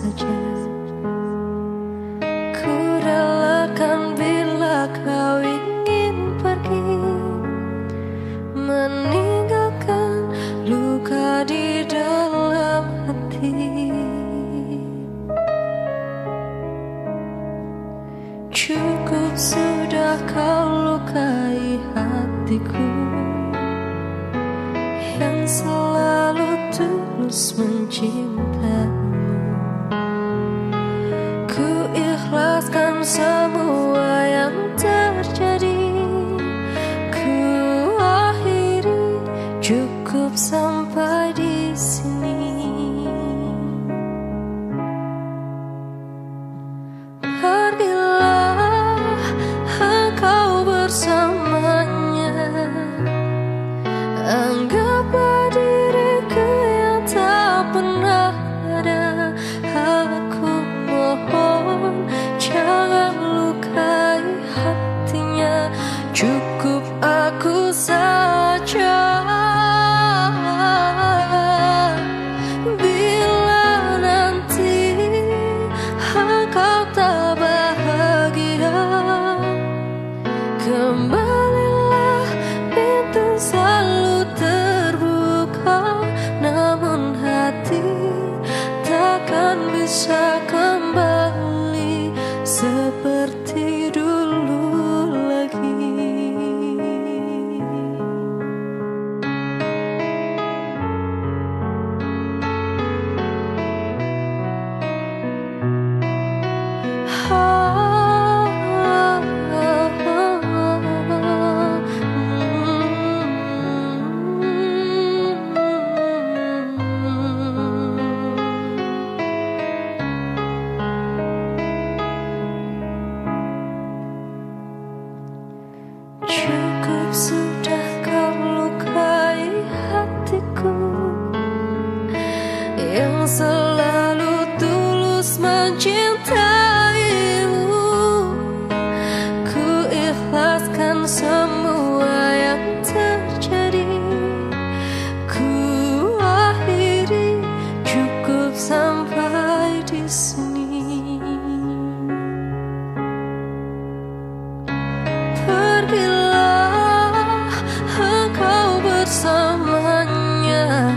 saja. Ku relakan bila kau ingin pergi, meninggalkan luka di dalam hati. Cukup sudah kau lukai hatiku yang selalu tulus mencintamu. Ku ikhlaskan semua yang terjadi. Ku akhiri, cukup sampai di sini. Pergilah engkau bersamanya, anggaplah diriku yang tak pernah ada. Aku mohon jangan lukai hatinya, cukup aku saja. Bila nanti engkau tak bahagia, kembalilah, pintu selalu terbuka. Namun hati takkan bisa kembali seperti dulu lagi. Cukup sudah kau lukai hatiku yang selalu tulus mencintaimu. Ku ikhlaskan semua yang terjadi. Ku akhiri, cukup sampai di sini. Pergilah engkau bersamanya,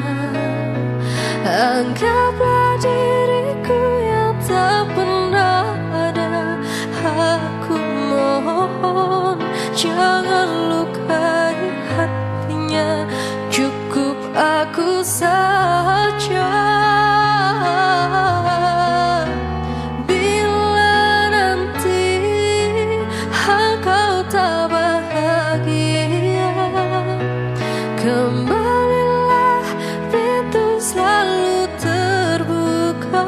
anggaplah diriku yang tak pernah ada. Aku mohon jangan lukai hatinya, cukup aku saja. Bila nanti engkau tak bahagia, kembalilah, pintu selalu terbuka.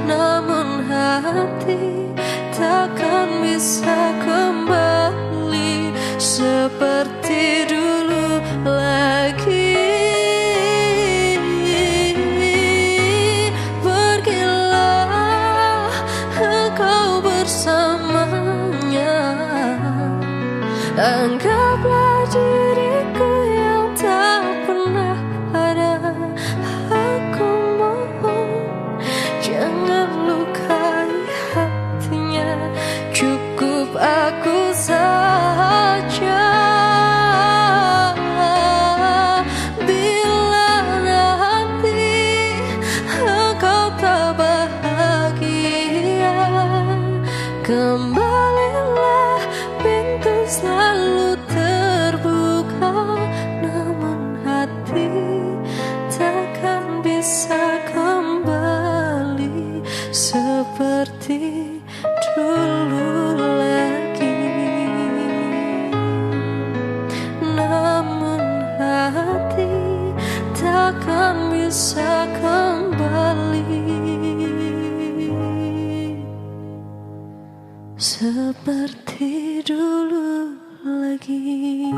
Namun hati takkan bisa kembali seperti dulu lagi. Pergilah engkau bersamanya, anggaplah diriku yang tak pernah ada. Aku mohon jangan lukai hatinya, cukup aku saja. Bila nanti engkau tak bahagia, kembalilah, pintu selalu terbuka. Namun hati takkan bisa kembali seperti dulu lagi. Namun hati takkan bisa kembali seperti dulu lagi.